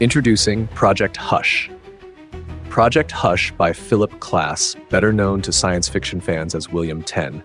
Introducing Project Hush. Project Hush by Philip Klass, better known to science fiction fans as William Tenn,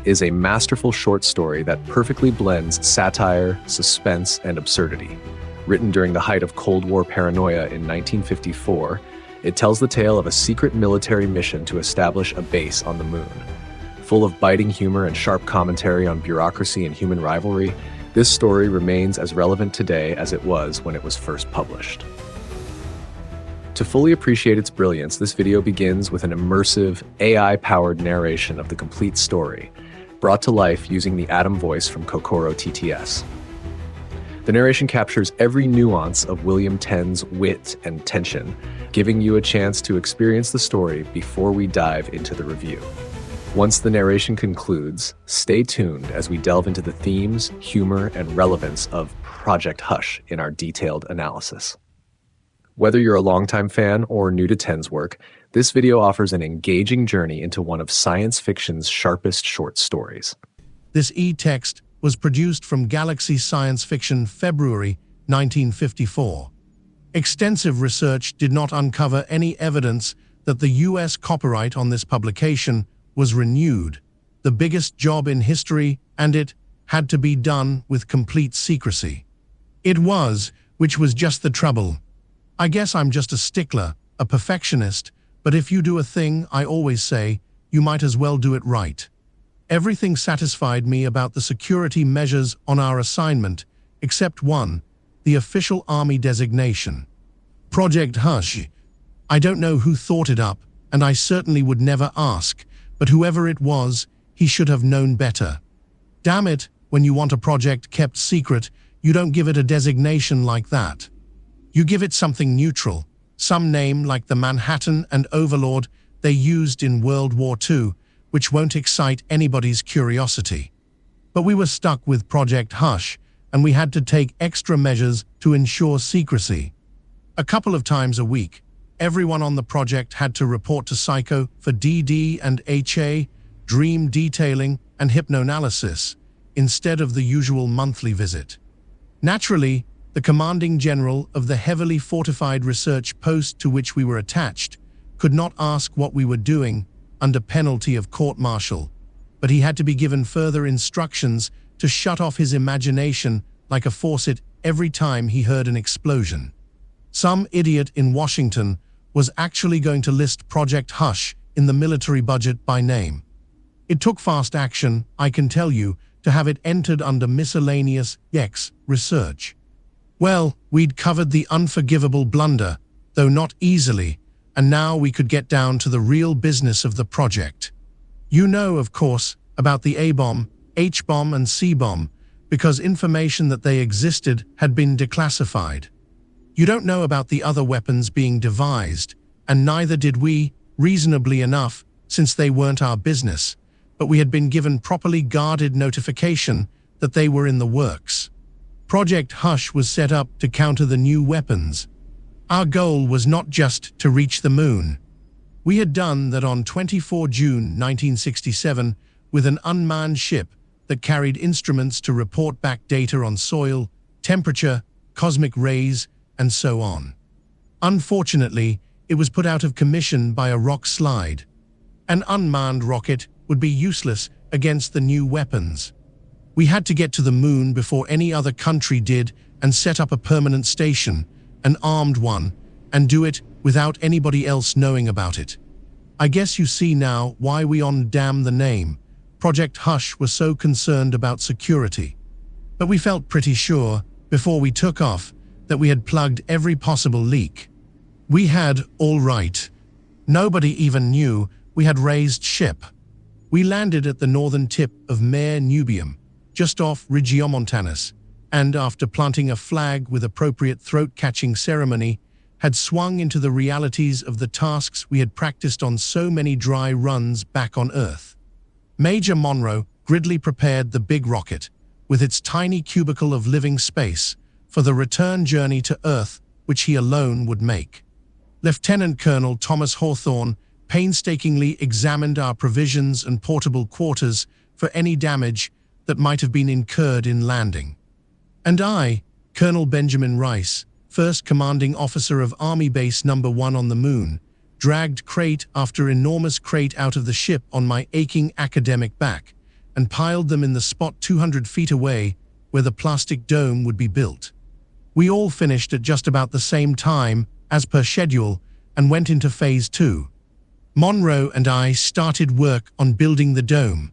is a masterful short story that perfectly blends satire, suspense, and absurdity. Written during the height of Cold War paranoia in 1954, it tells the tale of a secret military mission to establish a base on the moon. Full of biting humor and sharp commentary on bureaucracy and human rivalry, this story remains as relevant today as it was when it was first published. To fully appreciate its brilliance, this video begins with an immersive, AI-powered narration of the complete story, brought to life using the Atom voice from Kokoro TTS. The narration captures every nuance of William Tenn's wit and tension, giving you a chance to experience the story before we dive into the review. Once the narration concludes, stay tuned as we delve into the themes, humor, and relevance of Project Hush in our detailed analysis. Whether you're a longtime fan or new to Tenn's work, this video offers an engaging journey into one of science fiction's sharpest short stories. This e-text was produced from Galaxy Science Fiction, February 1954. Extensive research did not uncover any evidence that the US copyright on this publication was renewed, the biggest job in history, and it had to be done with complete secrecy. It was, which was just the trouble. I guess I'm just a stickler, a perfectionist, but if you do a thing, I always say, you might as well do it right. Everything satisfied me about the security measures on our assignment, except one, the official army designation. Project Hush. I don't know who thought it up, and I certainly would never ask, but whoever it was, he should have known better. Damn it, when you want a project kept secret, you don't give it a designation like that. You give it something neutral, some name like the Manhattan and Overlord they used in World War II, which won't excite anybody's curiosity. But we were stuck with Project Hush, and we had to take extra measures to ensure secrecy. A couple of times a week, everyone on the project had to report to Psycho for DD and HA, dream detailing, and hypnoanalysis, instead of the usual monthly visit. Naturally, the commanding general of the heavily fortified research post to which we were attached could not ask what we were doing under penalty of court-martial, but he had to be given further instructions to shut off his imagination like a faucet every time he heard an explosion. Some idiot in Washington was actually going to list Project Hush in the military budget by name. It took fast action, I can tell you, to have it entered under miscellaneous research. Well, we'd covered the unforgivable blunder, though not easily, and now we could get down to the real business of the project. You know, of course, about the A-bomb, H-bomb, and C-bomb, because information that they existed had been declassified. You don't know about the other weapons being devised, and neither did we, reasonably enough, since they weren't our business, but we had been given properly guarded notification that they were in the works. Project Hush was set up to counter the new weapons. Our goal was not just to reach the moon. We had done that on 24 June 1967 with an unmanned ship that carried instruments to report back data on soil, temperature, cosmic rays, and so on. Unfortunately, it was put out of commission by a rock slide. An unmanned rocket would be useless against the new weapons. We had to get to the moon before any other country did and set up a permanent station, an armed one, and do it without anybody else knowing about it. I guess you see now why we damn the name. Project Hush was so concerned about security. But we felt pretty sure, before we took off, that we had plugged every possible leak. We had, all right. Nobody even knew we had raised ship. We landed at the northern tip of Mare Nubium, just off Regiomontanus, and after planting a flag with appropriate throat-catching ceremony, had swung into the realities of the tasks we had practiced on so many dry runs back on Earth. Major Monroe gridly prepared the big rocket, with its tiny cubicle of living space, for the return journey to Earth which he alone would make. Lieutenant Colonel Thomas Hawthorne painstakingly examined our provisions and portable quarters for any damage that might have been incurred in landing. And I, Colonel Benjamin Rice, first commanding officer of Army Base Number 1 on the Moon, dragged crate after enormous crate out of the ship on my aching academic back, and piled them in the spot 200 feet away where the plastic dome would be built. We all finished at just about the same time, as per schedule, and went into Phase 2. Monroe and I started work on building the dome.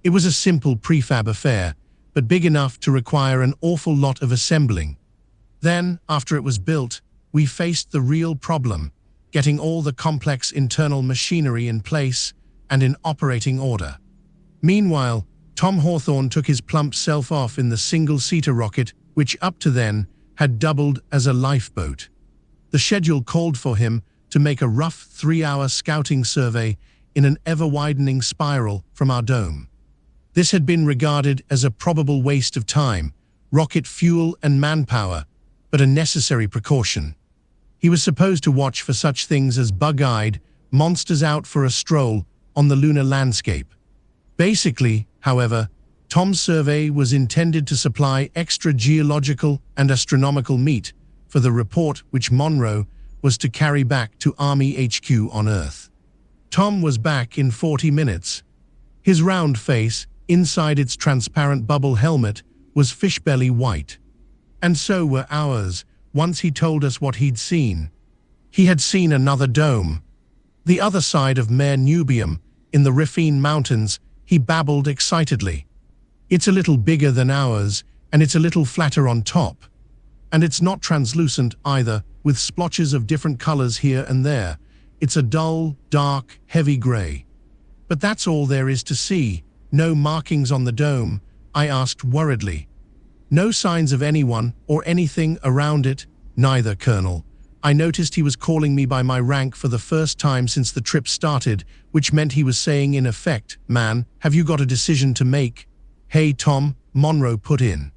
It was a simple prefab affair, but big enough to require an awful lot of assembling. Then, after it was built, we faced the real problem, getting all the complex internal machinery in place and in operating order. Meanwhile, Tom Hawthorne took his plump self off in the single-seater rocket, which up to then had doubled as a lifeboat. The schedule called for him to make a rough 3-hour scouting survey in an ever-widening spiral from our dome. This had been regarded as a probable waste of time, rocket fuel and manpower, but a necessary precaution. He was supposed to watch for such things as bug-eyed monsters out for a stroll on the lunar landscape. Basically, however, Tom's survey was intended to supply extra geological and astronomical meat for the report which Monroe was to carry back to Army HQ on Earth. Tom was back in 40 minutes. His round face, inside its transparent bubble helmet, was fishbelly white. And so were ours, once he told us what he'd seen. He had seen another dome. The other side of Mare Nubium, in the Rifine Mountains, he babbled excitedly. It's a little bigger than ours, and it's a little flatter on top. And it's not translucent either, with splotches of different colors here and there. It's a dull, dark, heavy gray. But that's all there is to see. No markings on the dome, I asked worriedly. No signs of anyone or anything around it? Neither, Colonel. I noticed he was calling me by my rank for the first time since the trip started, which meant he was saying in effect, "Man, have you got a decision to make?" "Hey, Tom," Monroe put in.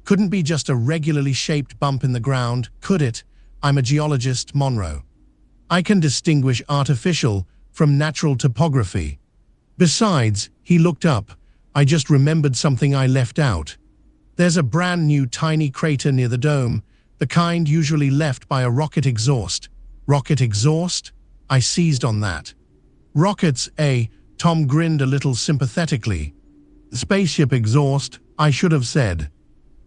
"Couldn't be just a regularly shaped bump in the ground, could it? I'm a geologist, Monroe. I can distinguish artificial from natural topography. Besides," he looked up, "I just remembered something I left out. There's a brand new tiny crater near the dome, the kind usually left by a rocket exhaust." "Rocket exhaust?" I seized on that. "Rockets, eh?" Tom grinned a little sympathetically. "Spaceship exhaust, I should have said.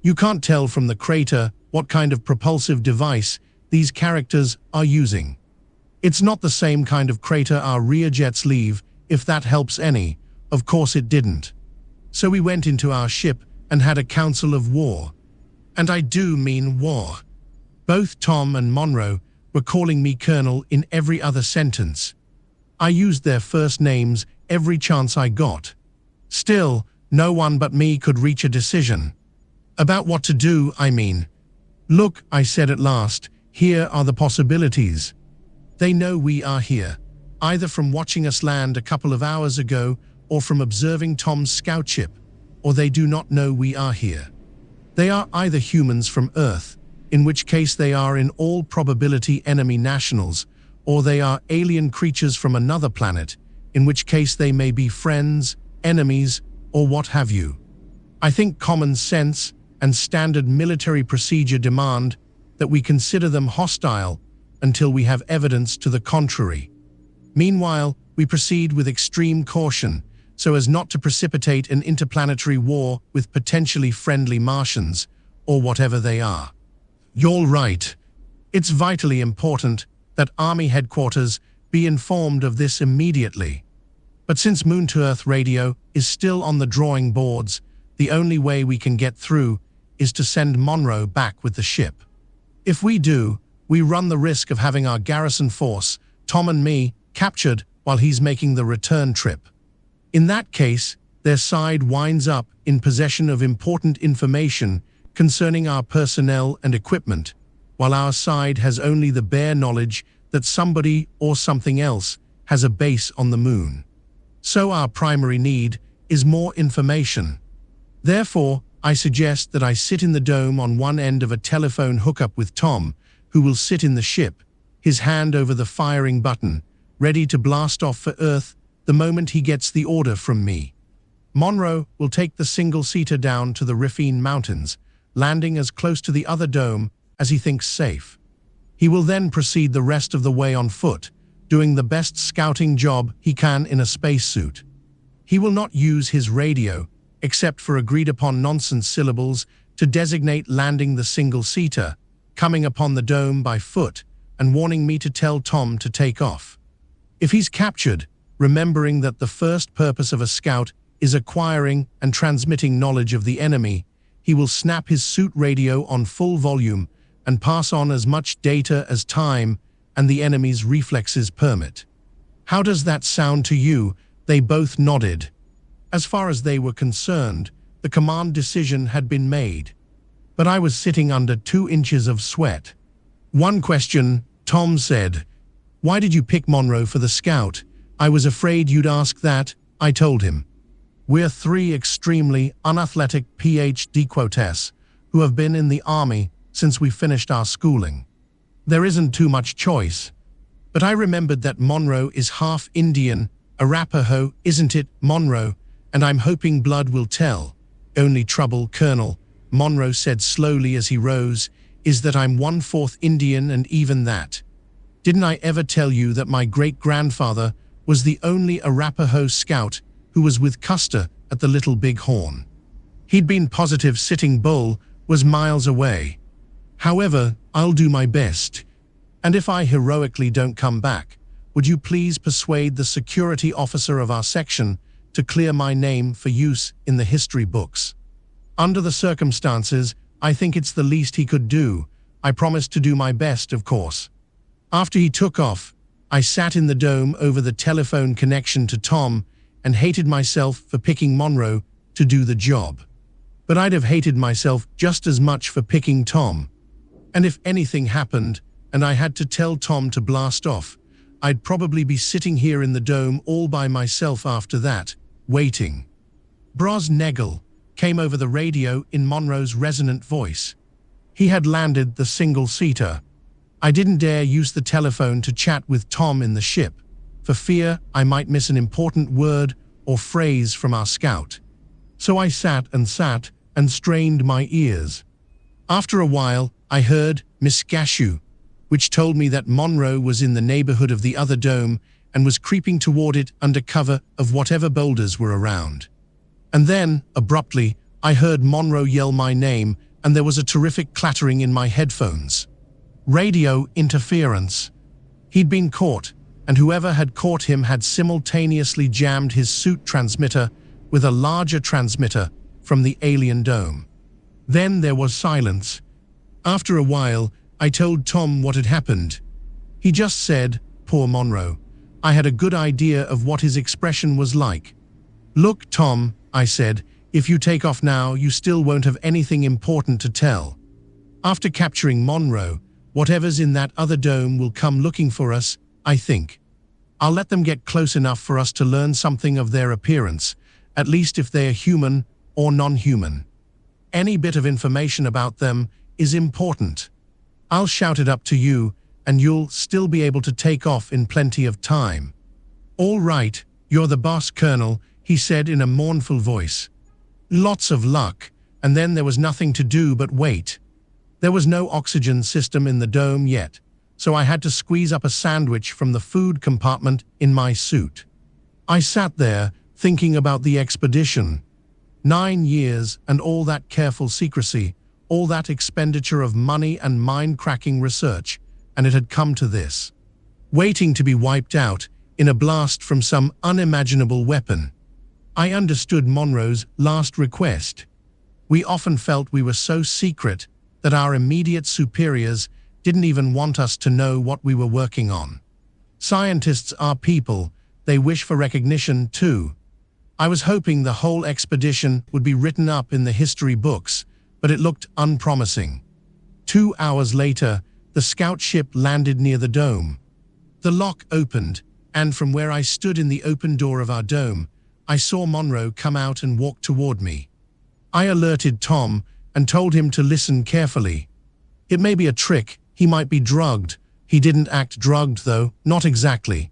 You can't tell from the crater what kind of propulsive device these characters are using. It's not the same kind of crater our rear jets leave, if that helps any. Of course it didn't. So we went into our ship and had a council of war. And I do mean war." Both Tom and Monroe were calling me Colonel in every other sentence. I used their first names every chance I got. Still, no one but me could reach a decision. About what to do, I mean. "Look," I said at last, "here are the possibilities. They know we are here, either from watching us land a couple of hours ago or from observing Tom's scout ship, or they do not know we are here. They are either humans from Earth, in which case they are in all probability enemy nationals, or they are alien creatures from another planet, in which case they may be friends, enemies, or what have you. I think common sense and standard military procedure demand that we consider them hostile until we have evidence to the contrary. Meanwhile, we proceed with extreme caution, so as not to precipitate an interplanetary war with potentially friendly Martians, or whatever they are." "You're right. It's vitally important that Army headquarters be informed of this immediately. But since Moon-to-Earth radio is still on the drawing boards, the only way we can get through is to send Monroe back with the ship. If we do, we run the risk of having our garrison force, Tom and me, captured while he's making the return trip. In that case, their side winds up in possession of important information concerning our personnel and equipment, while our side has only the bare knowledge that somebody or something else has a base on the moon. So our primary need is more information. Therefore, I suggest that I sit in the dome on one end of a telephone hookup with Tom, who will sit in the ship, his hand over the firing button, ready to blast off for Earth the moment he gets the order from me. Monroe will take the single-seater down to the Rifine Mountains, landing as close to the other dome as he thinks safe. He will then proceed the rest of the way on foot, doing the best scouting job he can in a spacesuit. He will not use his radio, except for agreed-upon nonsense syllables, to designate landing the single-seater, coming upon the dome by foot, and warning me to tell Tom to take off. If he's captured, remembering that the first purpose of a scout is acquiring and transmitting knowledge of the enemy, he will snap his suit radio on full volume and pass on as much data as time and the enemy's reflexes permit. How does that sound to you? They both nodded. As far as they were concerned, the command decision had been made. But I was sitting under 2 inches of sweat. One question, Tom said. "Why did you pick Monroe for the scout?" "I was afraid you'd ask that," I told him. "We're 3 extremely unathletic PhD quotes who have been in the army since we finished our schooling. There isn't too much choice." But I remembered that Monroe is half Indian, Arapaho, isn't it, Monroe? "And I'm hoping blood will tell. Only trouble, Colonel," Monroe said slowly as he rose, "is that I'm 1/4 Indian, and even that. Didn't I ever tell you that my great-grandfather was the only Arapaho scout who was with Custer at the Little Big Horn? He'd been positive Sitting Bull was miles away. However, I'll do my best. And if I heroically don't come back, would you please persuade the security officer of our section to clear my name for use in the history books? Under the circumstances, I think it's the least he could do. I promised to do my best, of course. After he took off, I sat in the dome over the telephone connection to Tom and hated myself for picking Monroe to do the job. But I'd have hated myself just as much for picking Tom. And if anything happened and I had to tell Tom to blast off, I'd probably be sitting here in the dome all by myself after that, waiting. "Bros Negel," came over the radio in Monroe's resonant voice. He had landed the single-seater. I didn't dare use the telephone to chat with Tom in the ship, for fear I might miss an important word or phrase from our scout. So I sat and strained my ears. After a while, I heard Miss Gashu, which told me that Monroe was in the neighborhood of the other dome and was creeping toward it under cover of whatever boulders were around. And then, abruptly, I heard Monroe yell my name, and there was a terrific clattering in my headphones. Radio interference. He'd been caught, and whoever had caught him had simultaneously jammed his suit transmitter with a larger transmitter from the alien dome. Then there was silence. After a while, I told Tom what had happened. He just said, "Poor Monroe." I had a good idea of what his expression was like. "Look, Tom," I said, "if you take off now, you still won't have anything important to tell. After capturing Monroe, whatever's in that other dome will come looking for us, I think. I'll let them get close enough for us to learn something of their appearance, at least if they are human or non-human. Any bit of information about them is important. I'll shout it up to you, and you'll still be able to take off in plenty of time." "All right, you're the boss, Colonel," he said in a mournful voice. Lots of luck, and then there was nothing to do but wait. There was no oxygen system in the dome yet, so I had to squeeze up a sandwich from the food compartment in my suit. I sat there, thinking about the expedition. 9 years and all that careful secrecy, all that expenditure of money and mind-cracking research, and it had come to this. Waiting to be wiped out in a blast from some unimaginable weapon. I understood Monroe's last request. We often felt we were so secret that our immediate superiors didn't even want us to know what we were working on. Scientists are people, they wish for recognition too. I was hoping the whole expedition would be written up in the history books, but it looked unpromising. 2 hours later, the scout ship landed near the dome. The lock opened, and from where I stood in the open door of our dome, I saw Monroe come out and walk toward me. I alerted Tom and told him to listen carefully. It may be a trick, he might be drugged. He didn't act drugged though, not exactly.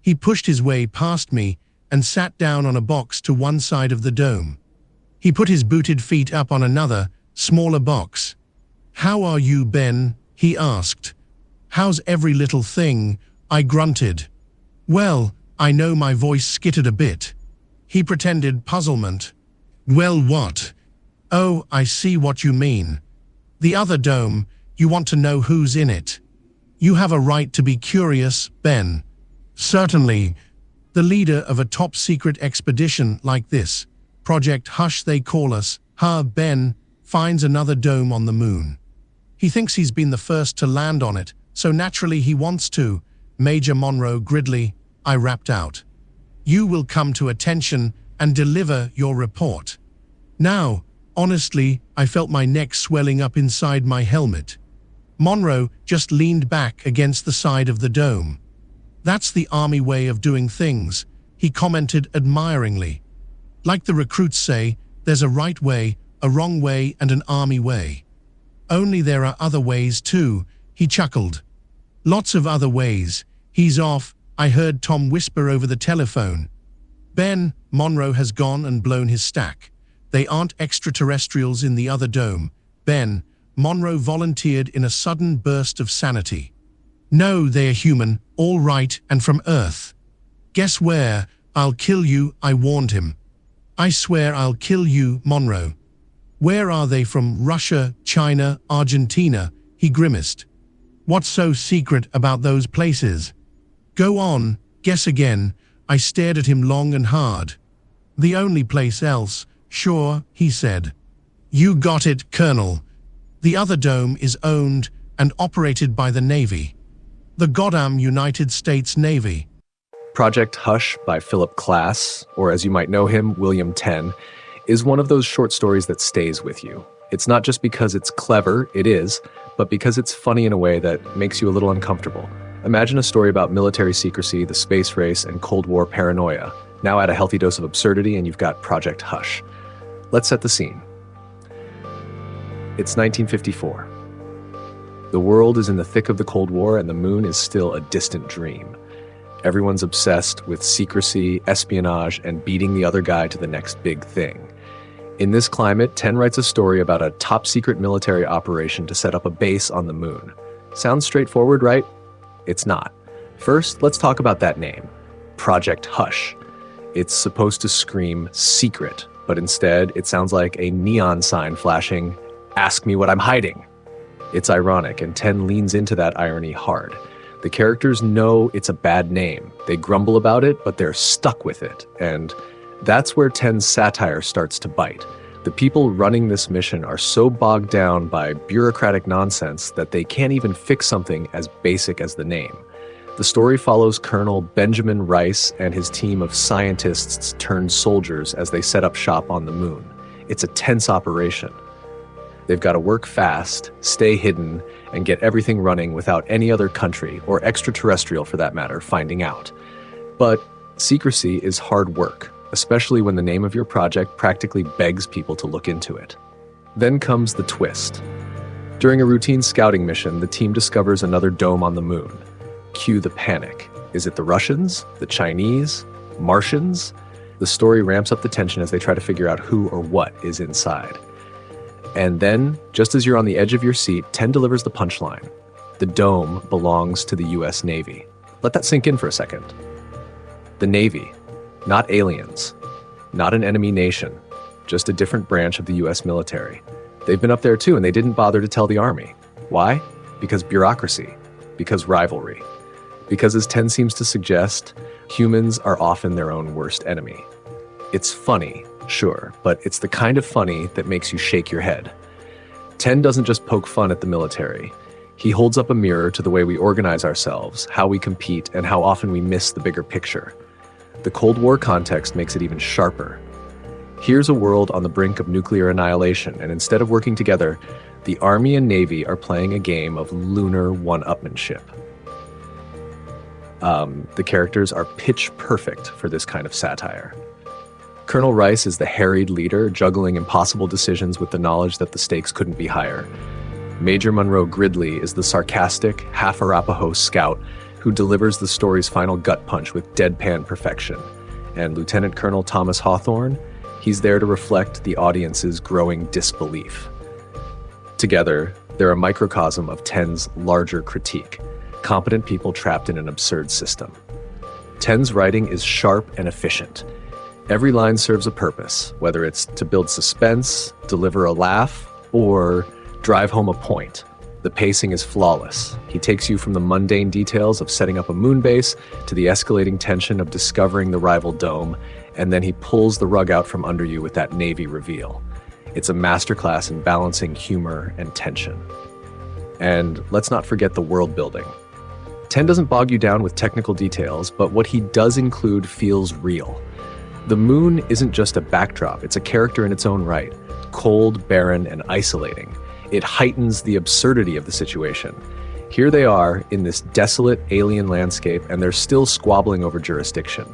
He pushed his way past me and sat down on a box to one side of the dome. He put his booted feet up on another, smaller box. "How are you, Ben?" he asked. "How's every little thing?" I grunted. "Well," I know my voice skittered a bit. He pretended puzzlement. "Well, what?" "Oh, I see what you mean. The other dome, you want to know who's in it. You have a right to be curious, Ben." "Certainly. The leader of a top-secret expedition like this, Project Hush they call us, Ben, finds another dome on the moon. He thinks he's been the first to land on it, so naturally he wants to. Major Monroe Gridley," I rapped out. "You will come to attention and deliver your report." Now, honestly, I felt my neck swelling up inside my helmet. Monroe just leaned back against the side of the dome. "That's the Army way of doing things," he commented admiringly. "Like the recruits say, there's a right way, a wrong way, and an Army way. Only there are other ways too," he chuckled. "Lots of other ways. He's off," I heard Tom whisper over the telephone. "Ben, Monroe has gone and blown his stack. They aren't extraterrestrials in the other dome. Ben," Monroe volunteered in a sudden burst of sanity. "No, they are human, all right, and from Earth." "Guess where? I'll kill you," I warned him. "I swear I'll kill you, Monroe." "Where are they from? Russia, China, Argentina?" he grimaced. "What's so secret about those places?" "Go on, guess again." I stared at him long and hard. "The only place else, sure," he said. "You got it, Colonel. The other dome is owned and operated by the Navy. The goddamn United States Navy." Project Hush by Philip Klass, or as you might know him, William Tenn, is one of those short stories that stays with you. It's not just because it's clever, it is, but because it's funny in a way that makes you a little uncomfortable. Imagine a story about military secrecy, the space race, and Cold War paranoia. Now add a healthy dose of absurdity and you've got Project Hush. Let's set the scene. It's 1954. The world is in the thick of the Cold War and the moon is still a distant dream. Everyone's obsessed with secrecy, espionage, and beating the other guy to the next big thing. In this climate, Tenn writes a story about a top-secret military operation to set up a base on the moon. Sounds straightforward, right? It's not. First, let's talk about that name, Project Hush. It's supposed to scream secret, but instead it sounds like a neon sign flashing, "Ask me what I'm hiding." It's ironic, and Tenn leans into that irony hard. The characters know it's a bad name. They grumble about it, but they're stuck with it. And that's where Tenn's satire starts to bite. The people running this mission are so bogged down by bureaucratic nonsense that they can't even fix something as basic as the name. The story follows Colonel Benjamin Rice and his team of scientists turned soldiers as they set up shop on the moon. It's a tense operation. They've got to work fast, stay hidden, and get everything running without any other country, or extraterrestrial for that matter, finding out. But secrecy is hard work, especially when the name of your project practically begs people to look into it. Then comes the twist. During a routine scouting mission, the team discovers another dome on the moon. Cue the panic. Is it the Russians? The Chinese? Martians? The story ramps up the tension as they try to figure out who or what is inside. And then, just as you're on the edge of your seat, Tenn delivers the punchline. The dome belongs to the US Navy. Let that sink in for a second. The Navy, not aliens, not an enemy nation, just a different branch of the US military. They've been up there too, and they didn't bother to tell the Army. Why? Because bureaucracy, because rivalry, because as Tenn seems to suggest, humans are often their own worst enemy. It's funny, sure, but it's the kind of funny that makes you shake your head. Tenn doesn't just poke fun at the military. He holds up a mirror to the way we organize ourselves, how we compete, and how often we miss the bigger picture. The Cold War context makes it even sharper. Here's a world on the brink of nuclear annihilation, and instead of working together, the Army and Navy are playing a game of lunar one-upmanship. The characters are pitch perfect for this kind of satire. Colonel Rice is the harried leader, juggling impossible decisions with the knowledge that the stakes couldn't be higher. Major Monroe Gridley is the sarcastic, half-Arapaho scout who delivers the story's final gut punch with deadpan perfection. And Lieutenant Colonel Thomas Hawthorne, he's there to reflect the audience's growing disbelief. Together, They're a microcosm of Tenn's larger critique, competent people trapped in an absurd system. Tenn's writing is sharp and efficient. Every line serves a purpose, whether it's to build suspense, deliver a laugh, or drive home a point. The pacing is flawless. He takes you from the mundane details of setting up a moon base to the escalating tension of discovering the rival dome, and then he pulls the rug out from under you with that Navy reveal. It's a masterclass in balancing humor and tension. And let's not forget the world building. Tenn doesn't bog you down with technical details, but what he does include feels real. The moon isn't just a backdrop, it's a character in its own right, cold, barren, and isolating. It heightens the absurdity of the situation. Here they are in this desolate alien landscape, and they're still squabbling over jurisdiction.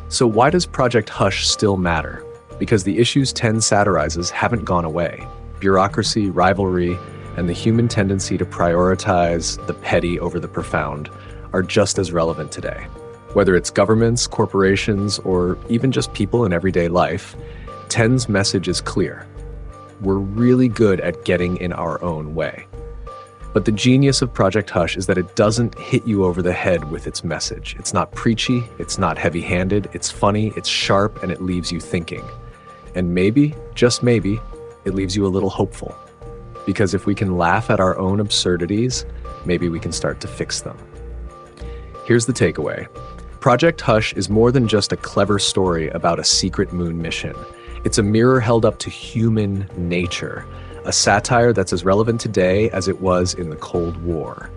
So why does Project Hush still matter? Because the issues Tenn satirizes haven't gone away. Bureaucracy, rivalry, and the human tendency to prioritize the petty over the profound are just as relevant today. Whether it's governments, corporations, or even just people in everyday life, Tenn's message is clear. We're really good at getting in our own way. But the genius of Project Hush is that it doesn't hit you over the head with its message. It's not preachy, it's not heavy-handed, it's funny, it's sharp, and it leaves you thinking. And maybe, just maybe, it leaves you a little hopeful. Because if we can laugh at our own absurdities, maybe we can start to fix them. Here's the takeaway. Project Hush is more than just a clever story about a secret moon mission. It's a mirror held up to human nature, a satire that's as relevant today as it was in the Cold War.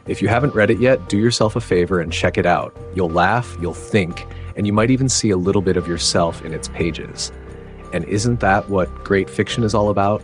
If you haven't read it yet, do yourself a favor and check it out. You'll laugh, you'll think, and you might even see a little bit of yourself in its pages. And isn't that what great fiction is all about?